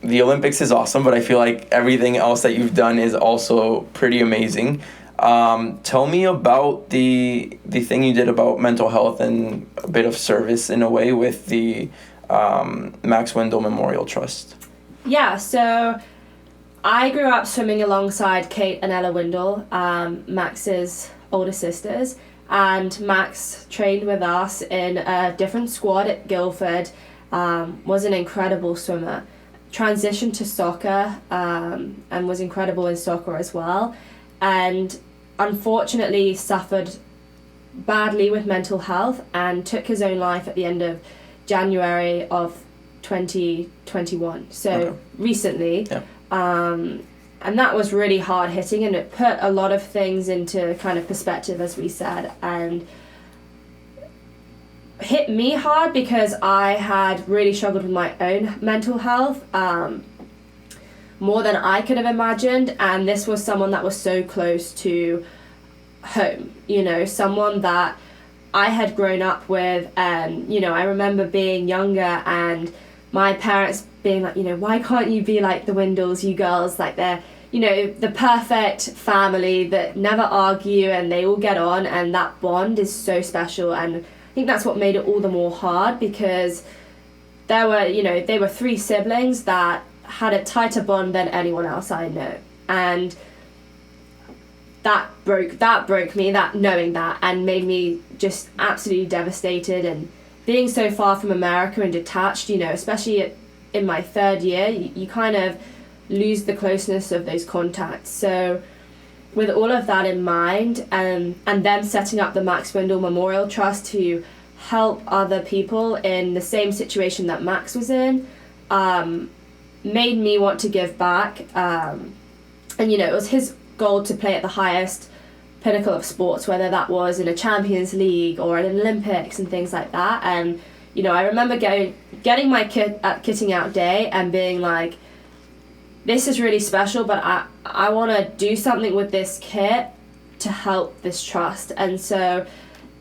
the Olympics is awesome, but I feel like everything else that you've done is also pretty amazing. Tell me about the thing you did about mental health and a bit of service in a way with the Max Wendell Memorial Trust. Yeah, so I grew up swimming alongside Kate and Ella Windle, Max's older sisters, and Max trained with us in a different squad at Guildford, was an incredible swimmer, transitioned to soccer, and was incredible in soccer as well, and unfortunately suffered badly with mental health and took his own life at the end of January of 2021, so recently. Yeah. And that was really hard hitting, and it put a lot of things into kind of perspective, as we said, and hit me hard because I had really struggled with my own mental health, more than I could have imagined, and this was someone that was so close to home, you know, someone that I had grown up with, and, you know, I remember being younger and my parents being like, you know, why can't you be like the Windles, you girls, like they're, you know, the perfect family that never argue and they all get on, and that bond is so special. And I think that's what made it all the more hard, because there were, you know, they were 3 siblings that had a tighter bond than anyone else I know, and that broke me, that knowing that, and made me just absolutely devastated. And being so far from America and detached, you know, especially in my 3rd year, you kind of lose the closeness of those contacts. So with all of that in mind, and them setting up the Max Windle Memorial Trust to help other people in the same situation that Max was in, made me want to give back. And, you know, it was his goal to play at the highest pinnacle of sports, whether that was in a Champions League or at an Olympics and things like that. And, you know, I remember getting my kit at kitting out day and being like, this is really special, but I want to do something with this kit to help this trust. And so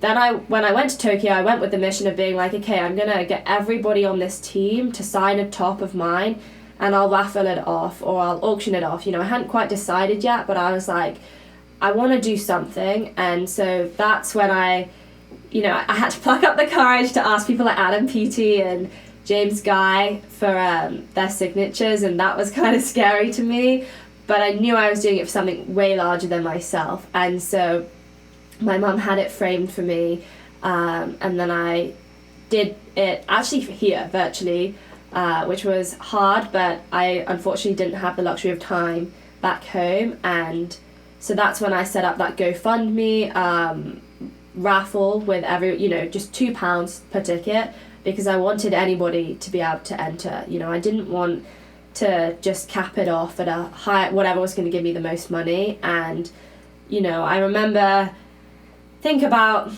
then when I went to Tokyo, I went with the mission of being like, okay, I'm going to get everybody on this team to sign a top of mine, and I'll raffle it off or I'll auction it off. You know, I hadn't quite decided yet, but I was like, I want to do something. And so that's when I had to pluck up the courage to ask people like Adam Peaty and James Guy for their signatures, and that was kind of scary to me, but I knew I was doing it for something way larger than myself. And so my mum had it framed for me, and then I did it actually here virtually, which was hard, but I unfortunately didn't have the luxury of time back home. And so that's when I set up that GoFundMe raffle with just £2 per ticket, because I wanted anybody to be able to enter. You know, I didn't want to just cap it off at a high, whatever was going to give me the most money. And, you know, I remember, think about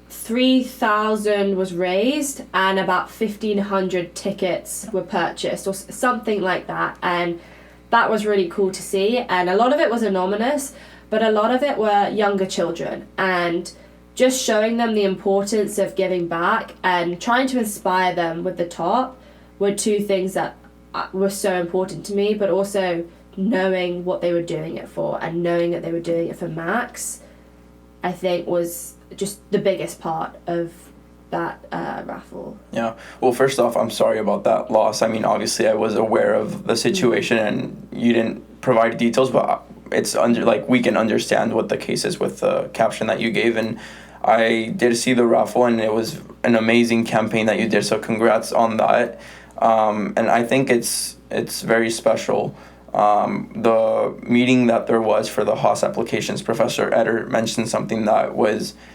3,000 was raised and about 1,500 tickets were purchased or something like that. And that was really cool to see. And a lot of it was anonymous, but a lot of it were younger children, and just showing them the importance of giving back and trying to inspire them with the top were 2 things that were so important to me. But also knowing what they were doing it for, and knowing that they were doing it for Max, I think was just the biggest part of that raffle. Yeah. Well, first off, I'm sorry about that loss. I mean, obviously I was aware of the situation and you didn't provide details, but it's we can understand what the case is with the caption that you gave. And I did see the raffle, and it was an amazing campaign that you did, so congrats on that. And I think it's very special. The meeting that there was for the Haas applications, Professor Eder mentioned something that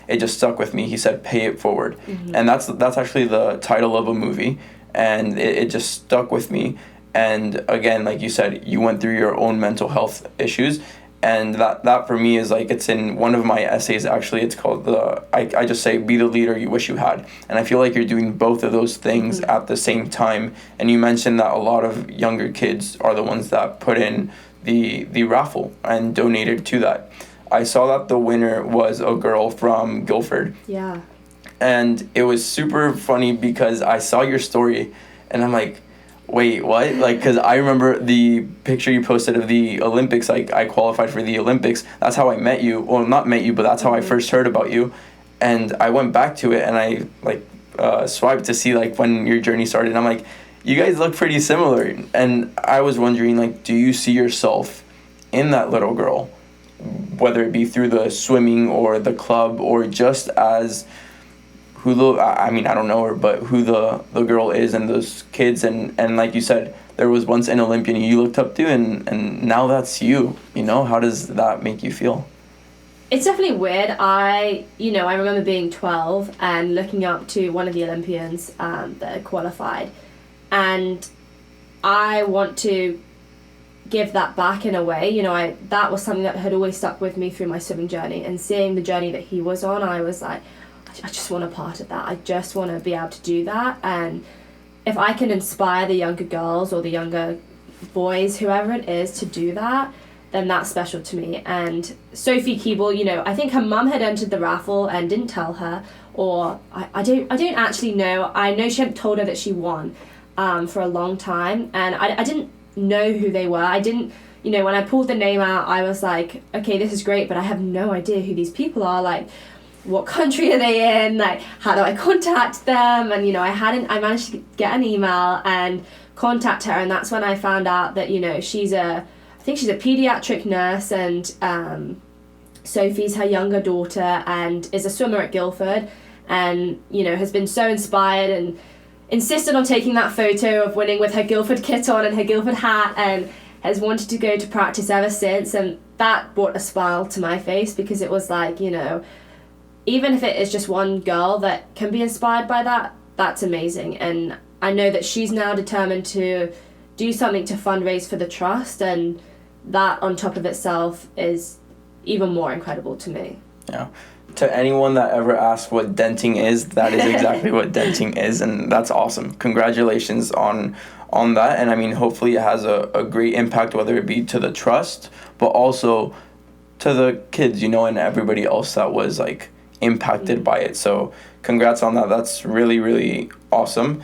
it just stuck with me. He said, pay it forward. Mm-hmm. And that's actually the title of a movie, and it just stuck with me. And again, like you said, you went through your own mental health issues, and that for me is like, it's in one of my essays. Actually, it's called I just say, be the leader you wish you had. And I feel like you're doing both of those things at the same time. And you mentioned that a lot of younger kids are the ones that put in the raffle and donated to that. I saw that the winner was a girl from Guildford. Yeah. And it was super funny because I saw your story and I'm like, wait, what? Like, because I remember the picture you posted of the Olympics. Like, I qualified for the Olympics. That's how I met you. Well, not met you, but that's how I first heard about you. And I went back to it and I swiped to see like when your journey started. And I'm like, you guys look pretty similar. And I was wondering, like, do you see yourself in that little girl, whether it be through the swimming or the club or just as who the, I mean, I don't know her, but who the girl is and those kids. And like you said, there was once an Olympian you looked up to and now that's you, you know? How does that make you feel? It's definitely weird. I remember being 12 and looking up to one of the Olympians that qualified. And I want to give that back in a way. That was something that had always stuck with me through my swimming journey. And seeing the journey that he was on, I was like, I just want a part of that. I just want to be able to do that. And if I can inspire the younger girls or the younger boys, whoever it is, to do that, then that's special to me. And Sophie Keeble, I think her mum had entered the raffle and didn't tell her, or I don't actually know. I know she hadn't told her that she won for a long time, and I didn't know who they were. I didn't, when I pulled the name out, I was like, okay, this is great, but I have no idea who these people are. Like, what country are they in? Like, how do I contact them? And I managed to get an email and contact her, and that's when I found out that I think she's a pediatric nurse, and Sophie's her younger daughter and is a swimmer at Guildford, and has been so inspired and insisted on taking that photo of winning with her Guildford kit on and her Guildford hat, and has wanted to go to practice ever since. And that brought a smile to my face, because it was like, even if it is just one girl that can be inspired by that, that's amazing. And I know that she's now determined to do something to fundraise for the trust, and that on top of itself is even more incredible to me. Yeah. To anyone that ever asks what denting is, that is exactly what denting is, and that's awesome. Congratulations on that. And I mean, hopefully it has a great impact, whether it be to the trust, but also to the kids, and everybody else that was like impacted by it. So congrats on that. That's really, really awesome.